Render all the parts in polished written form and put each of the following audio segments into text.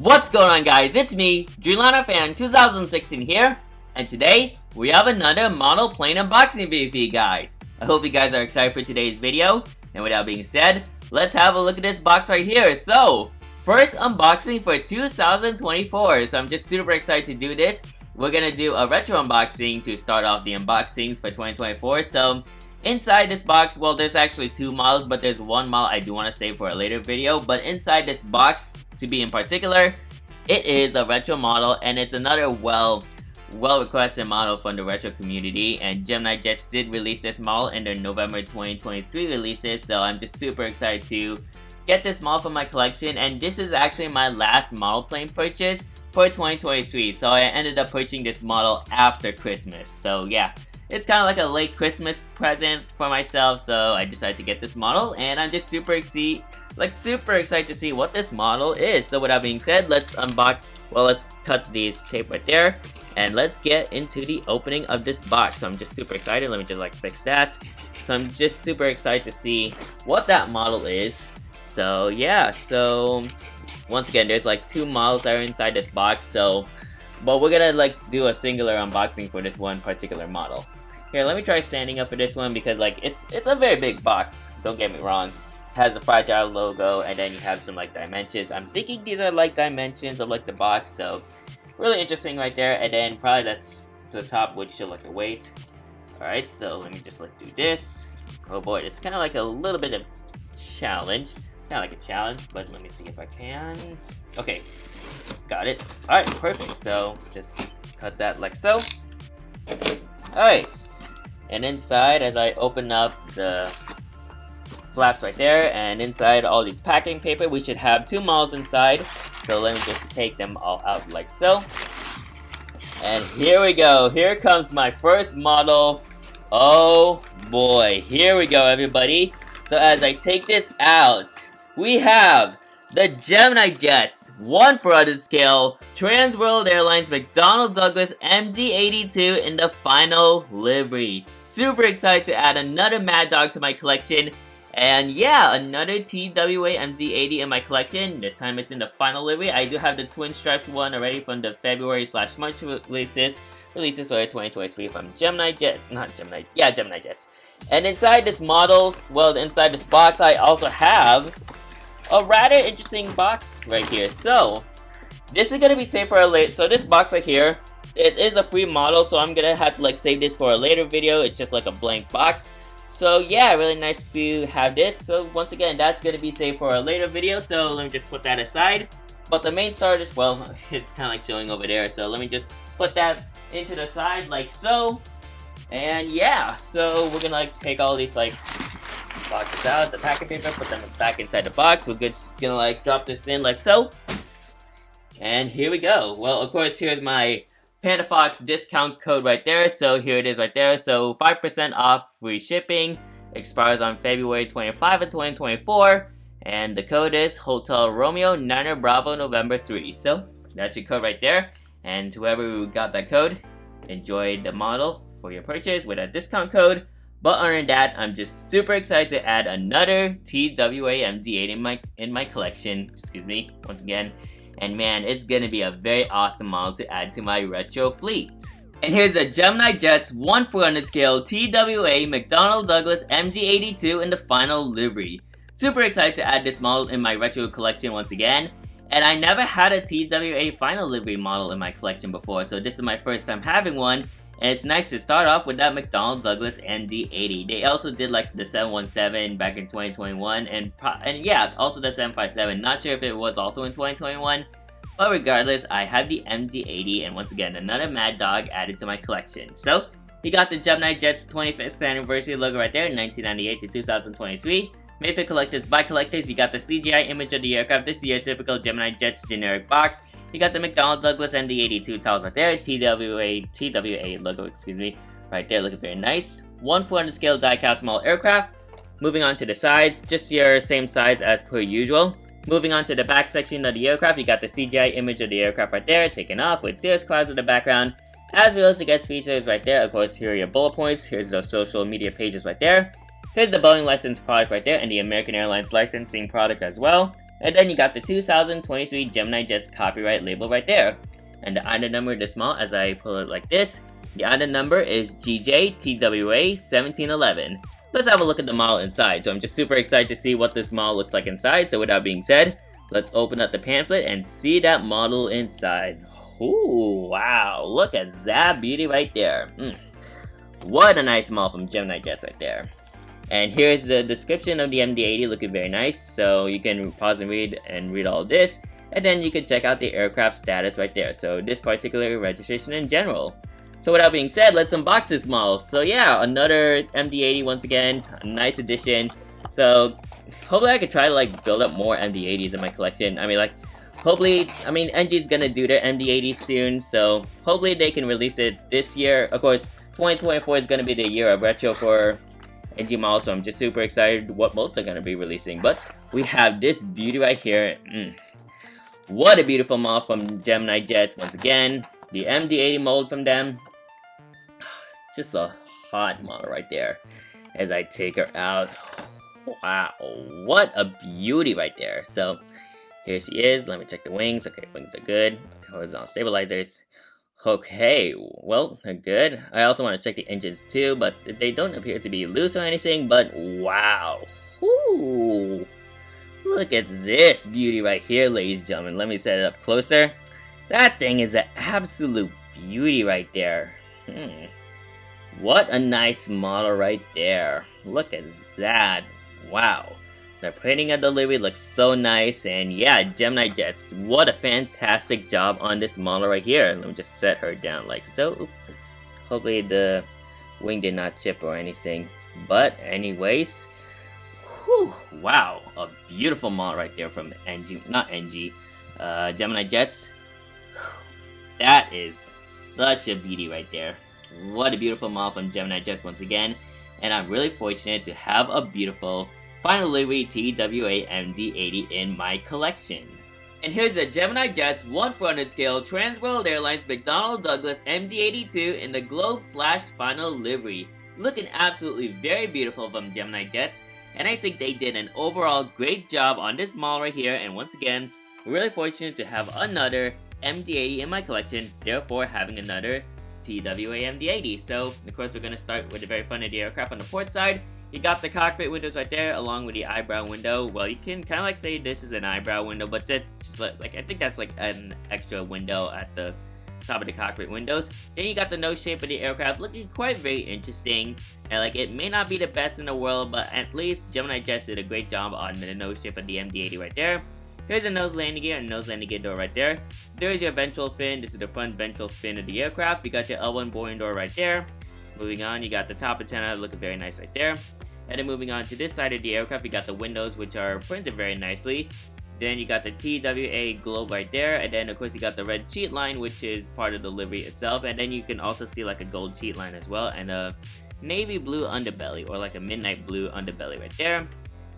What's going on, guys? It's me, Dreamliner Fan 2016 here, and today we have another model plane unboxing video for you guys. I hope you guys are excited for today's video, and with that being said, let's have a look at this box right here. So, first unboxing for 2024, so I'm just super excited to do this. We're gonna do a retro unboxing to start off the unboxings for 2024, so inside this box, well, there's actually two models, but there's one model I do want to save for a later video. But inside this box, to be in particular, it is a retro model, and it's another well requested model from the retro community. And GeminiJets did release this model in their November 2023 releases, so I'm just super excited to get this model from my collection. And this is actually my last model plane purchase for 2023, so I ended up purchasing this model after Christmas. So yeah, it's kind of like a late Christmas present for myself, so I decided to get this model, and I'm just super excited to see what this model is. So with that being said, let's unbox, well, let's cut this tape right there, and let's get into the opening of this box. So I'm just super excited. Let me just like fix that. So I'm just super excited to see what that model is. So yeah, so once again, there's like two models that are inside this box, so but we're gonna like do a singular unboxing for this one particular model. Here, let me try standing up for this one, because like it's a very big box, don't get me wrong. It has the fragile logo, and then you have some like dimensions. I'm thinking these are like dimensions of like the box, so really interesting right there. And then probably that's the top, which should like the weight. Alright, so let me just like do this. Oh boy, it's kind of like a little bit of challenge. It's kind of like a challenge, but let me see if I can. Okay, got it. Alright, perfect. So just cut that like so. Alright, and inside, as I open up the flaps right there, and inside all these packing paper, we should have two models inside. So let me just take them all out like so. And here we go. Here comes my first model. Oh boy, here we go, everybody. So as I take this out, we have the GeminiJets 1/400 scale Trans World Airlines McDonnell Douglas MD-82 in the final livery. Super excited to add another MADDOG to my collection. And yeah, another TWA MD-80 in my collection. This time it's in the final livery. I do have the twin stripes one already from the February/March releases for 2023 from GeminiJets. And inside this models, well, inside this box, I also have a rather interesting box right here. So this is gonna be saved for a later. So this box right here, it is a free model, so I'm gonna have to like save this for a later video. It's just like a blank box. So yeah, really nice to have this. So once again, that's gonna be saved for a later video. So let me just put that aside. But the main start is, well, it's kind of like showing over there. So let me just put that into the side like so. And yeah, so we're gonna like take all these like boxes out, the packing paper, put them back inside the box. We're just gonna like drop this in like so. And here we go. Well, of course, here's my PandaFox discount code right there. So here it is right there. So 5% off free shipping. Expires on February 25 of 2024. And the code is Hotel Romeo 9er Bravo November 3. So that's your code right there. And whoever got that code, enjoy the model for your purchase with a discount code. But other than that, I'm just super excited to add another TWA MD-80 in my collection. Excuse me, once again. And man, it's gonna be a very awesome model to add to my retro fleet. And here's a GeminiJets 1/400 scale TWA McDonnell Douglas MD-82 in the final livery. Super excited to add this model in my retro collection once again. And I never had a TWA final livery model in my collection before, so this is my first time having one. And it's nice to start off with that McDonnell Douglas MD-80. They also did like the 717 back in 2021, and yeah, also the 757. Not sure if it was also in 2021, but regardless, I have the MD-80, and once again, another MADDOG added to my collection. So you got the GeminiJets 25th anniversary logo right there, 1998 to 2023. Made for collectors by collectors. You got the CGI image of the aircraft. This is your typical GeminiJets generic box. You got the McDonnell Douglas MD-82 tiles right there, TWA logo, excuse me, right there, looking very nice. 1/400 scale die-cast model aircraft. Moving on to the sides, just your same size as per usual. Moving on to the back section of the aircraft, you got the CGI image of the aircraft right there, taken off with cirrus clouds in the background, as well as the guest features right there. Of course, here are your bullet points. Here's the social media pages right there. Here's the Boeing licensed product right there, and the American Airlines licensing product as well. And then you got the 2023 GeminiJets copyright label right there. And the item number this small, as I pull it like this, the item number is GJ-TWA 1711. Let's have a look at the model inside. So I'm just super excited to see what this model looks like inside. So with that being said, let's open up the pamphlet and see that model inside. Ooh, wow, look at that beauty right there. What a nice model from GeminiJets right there. And here's the description of the MD-80, looking very nice. So you can pause and read all this. And then you can check out the aircraft status right there. So this particular registration in general. So with that being said, let's unbox this model. So yeah, another MD-80 once again, a nice addition. So hopefully I could try to like build up more MD-80s in my collection. I mean NG's gonna do their MD-80 soon, so hopefully they can release it this year. Of course, 2024 is gonna be the year of retro for NG models, so I'm just super excited what most are gonna be releasing. But we have this beauty right here. What a beautiful model from GeminiJets once again. The MD-80 mold from them. It's just a hot model right there. As I take her out. Wow, what a beauty right there. So here she is. Let me check the wings. Okay, wings are good. Horizontal stabilizers. Okay, well, they're good. I also want to check the engines too, but they don't appear to be loose or anything. But wow. Ooh. Look at this beauty right here, ladies and gentlemen. Let me set it up closer. That thing is an absolute beauty right there. What a nice model right there. Look at that. Wow. The printing of the livery looks so nice. And yeah, GeminiJets, what a fantastic job on this model right here. Let me just set her down like so. Hopefully the wing did not chip or anything. But anyways. Whew, wow, a beautiful model right there from GeminiJets. That is such a beauty right there. What a beautiful model from GeminiJets once again. And I'm really fortunate to have a beautiful final livery TWA MD-80 in my collection. And here's the GeminiJets 1/400 scale Trans World Airlines McDonnell Douglas MD-82 in the Globe/final livery. Looking absolutely very beautiful from GeminiJets. And I think they did an overall great job on this model right here. And once again, we're really fortunate to have another MD-80 in my collection, therefore having another TWA MD-80. So, of course, we're going to start with the very front of the aircraft on the port side. You got the cockpit windows right there, along with the eyebrow window. Well, you can kind of like say this is an eyebrow window, but that's just like I think that's like an extra window at the top of the cockpit windows. Then you got the nose shape of the aircraft, looking quite very interesting. And like it may not be the best in the world, but at least GeminiJets did a great job on the nose shape of the MD-80 right there. Here's the nose landing gear and nose landing gear door right there. There's your ventral fin. This is the front ventral fin of the aircraft. You got your L1 boarding door right there. Moving on, you got the top antenna looking very nice right there. And then moving on to this side of the aircraft, you got the windows, which are printed very nicely. Then you got the TWA globe right there, and then of course you got the red sheet line, which is part of the livery itself. And then you can also see like a gold sheet line as well, and a navy blue underbelly, or like a midnight blue underbelly right there.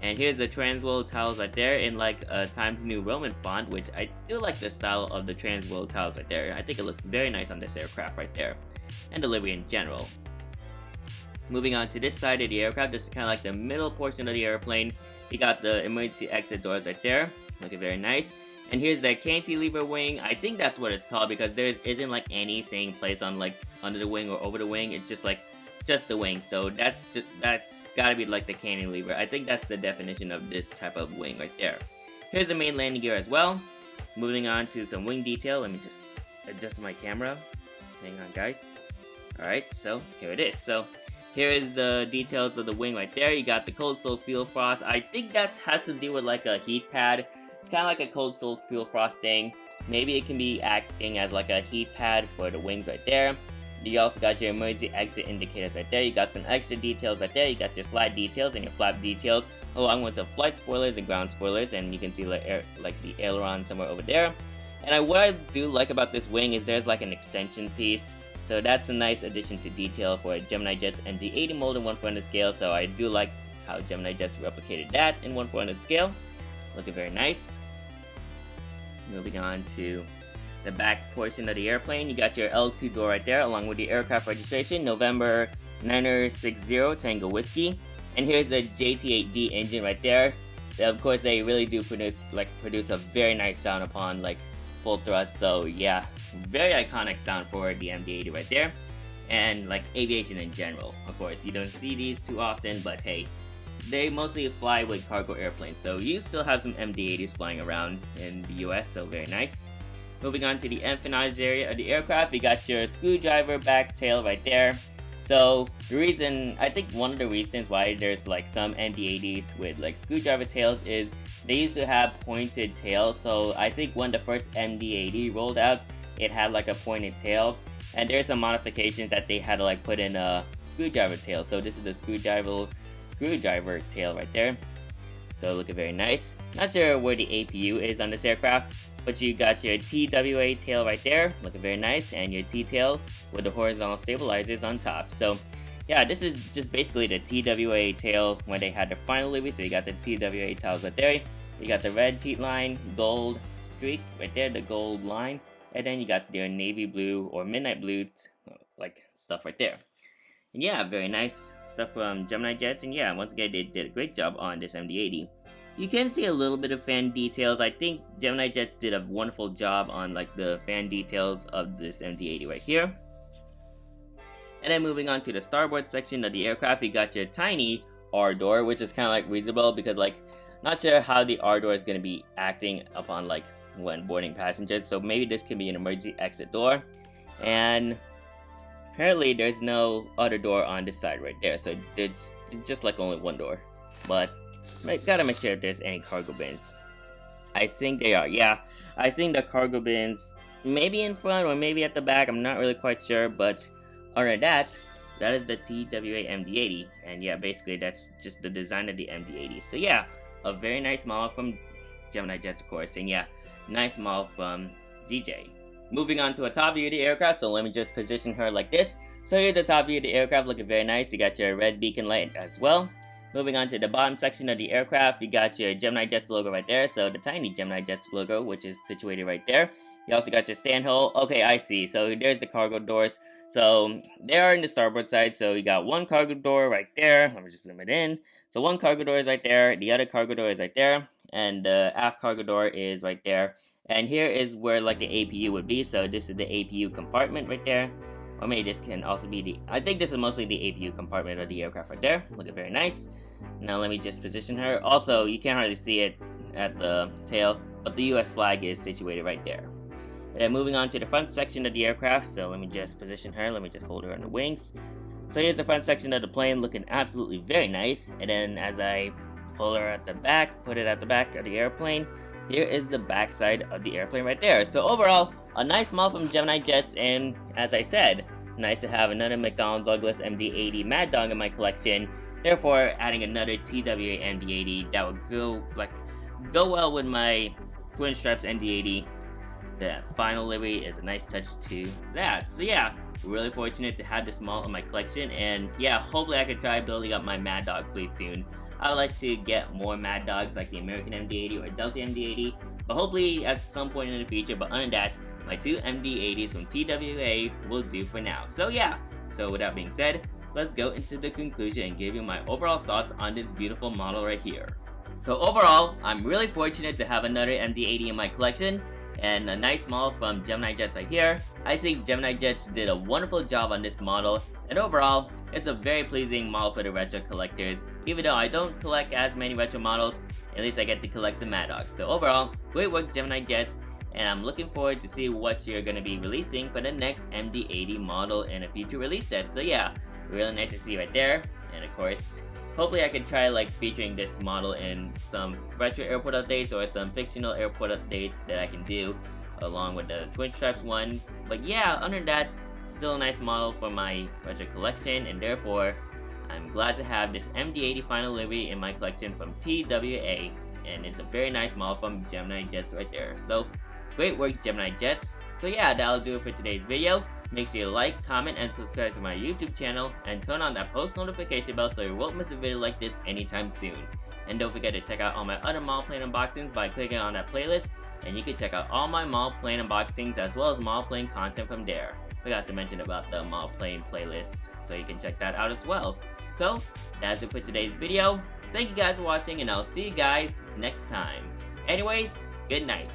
And here's the Transworld tiles right there in like a Times New Roman font, which I do like the style of the Transworld tiles right there. I think it looks very nice on this aircraft right there, and the livery in general. Moving on to this side of the aircraft, this is kind of like the middle portion of the airplane. You got the emergency exit doors right there, looking very nice. And here's the cantilever wing. I think that's what it's called because there isn't like anything placed on like under the wing or over the wing. It's just like the wing. So that's gotta be like the cantilever. I think that's the definition of this type of wing right there. Here's the main landing gear as well. Moving on to some wing detail. Let me just adjust my camera. Hang on, guys. Alright, so here it is. So here is the details of the wing right there. You got the cold soak fuel frost. I think that has to do with like a heat pad. It's kind of like a cold soak fuel frost thing. Maybe it can be acting as like a heat pad for the wings right there. You also got your emergency exit indicators right there. You got some extra details right there. You got your slide details and your flap details, along with some flight spoilers and ground spoilers. And you can see like the aileron somewhere over there. And what I do like about this wing is there's like an extension piece. So that's a nice addition to detail for a GeminiJets MD-80 mold in 1/400 scale. So I do like how GeminiJets replicated that in 1/400 scale. Looking very nice. Moving on to the back portion of the airplane, you got your L2 door right there, along with the aircraft registration, November 960 Tango Whiskey. And here's the JT8D engine right there. of course they really do produce a very nice sound upon like full thrust. So yeah, very iconic sound for the MD-80 right there. And like aviation in general, of course you don't see these too often, but hey, they mostly fly with cargo airplanes, so you still have some MD-80s flying around in the US, so very nice. Moving on to the empennage area of the aircraft, we got your screwdriver back tail right there. So I think one of the reasons why there's like some MD-80s with like screwdriver tails is they used to have pointed tails. So I think when the first MD-80 rolled out, it had like a pointed tail, and there's some modifications that they had to like put in a screwdriver tail. So this is the screwdriver tail right there. So looking very nice. Not sure where the APU is on this aircraft, but you got your TWA tail right there, looking very nice, and your T-tail with the horizontal stabilizers on top. So yeah, this is just basically the TWA tail when they had their final livery. So you got the TWA tails right there. You got the red cheat line, gold streak right there, the gold line, and then you got their navy blue or midnight blue like stuff right there. And yeah, very nice stuff from GeminiJets, and yeah, once again they did a great job on this MD-80. You can see a little bit of fan details. I think GeminiJets did a wonderful job on like the fan details of this MD-80 right here. And then moving on to the starboard section of the aircraft, you got your tiny R door, which is kind of like reasonable because like not sure how the R door is going to be acting upon like when boarding passengers. So maybe this can be an emergency exit door. And apparently there's no other door on this side right there. So there's just like only one door. But gotta make sure if there's any cargo bins. I think they are. Yeah, I think the cargo bins maybe in front or maybe at the back. I'm not really quite sure, but other than that, that is the TWA MD-80, and yeah, basically that's just the design of the MD-80. So yeah, a very nice model from GeminiJets, of course, and yeah, nice model from GJ. Moving on to a top view of the aircraft, so let me just position her like this. So here's the top view of the aircraft, looking very nice. You got your red beacon light as well. Moving on to the bottom section of the aircraft, you got your GeminiJets logo right there, so the tiny GeminiJets logo, which is situated right there. You also got your stand hole. Okay, I see. So there's the cargo doors. So they are in the starboard side. So you got one cargo door right there. Let me just zoom it in. So one cargo door is right there. The other cargo door is right there. And the aft cargo door is right there. And here is where like the APU would be. So this is the APU compartment right there. Or maybe this can also be I think this is mostly the APU compartment of the aircraft right there. Looking very nice. Now let me just position her. Also, you can't hardly see it at the tail, but the US flag is situated right there. And then moving on to the front section of the aircraft, so let me just position her, let me just hold her on the wings. So here's the front section of the plane, looking absolutely very nice. And then as I pull her at the back, put it at the back of the airplane, here is the back side of the airplane right there. So overall, a nice model from GeminiJets, and as I said, nice to have another McDonnell Douglas MD-80 MADDOG in my collection. Therefore, adding another TWA MD-80 that would go well with my Twin Stripes MD-80. The final livery is a nice touch to that. So yeah, really fortunate to have this model in my collection, and yeah, hopefully I could try building up my MADDOG fleet soon. I would like to get more MADDOGs like the American MD-80 or Delta MD-80, but hopefully at some point in the future. But other than that, my two MD-80s from TWA will do for now. So yeah, so with that being said, let's go into the conclusion and give you my overall thoughts on this beautiful model right here. So overall, I'm really fortunate to have another MD-80 in my collection, and a nice model from GeminiJets right here. I think GeminiJets did a wonderful job on this model, and overall, it's a very pleasing model for the retro collectors. Even though I don't collect as many retro models, at least I get to collect some MADDOGs. So overall, great work GeminiJets, and I'm looking forward to see what you're going to be releasing for the next MD-80 model in a future release set. So yeah, really nice to see right there, and of course, hopefully I can try like featuring this model in some retro airport updates or some fictional airport updates that I can do along with the Twin Stripes one. But yeah, other than that, still a nice model for my retro collection, and therefore I'm glad to have this MD-80 final livery in my collection from TWA, and it's a very nice model from GeminiJets right there. So great work GeminiJets. So yeah, that'll do it for today's video. Make sure you like, comment, and subscribe to my YouTube channel, and turn on that post notification bell so you won't miss a video like this anytime soon. And don't forget to check out all my other model plane unboxings by clicking on that playlist, and you can check out all my model plane unboxings as well as model plane content from there. Forgot to mention about the model plane playlist, so you can check that out as well. So that's it for today's video. Thank you guys for watching, and I'll see you guys next time. Anyways, good night.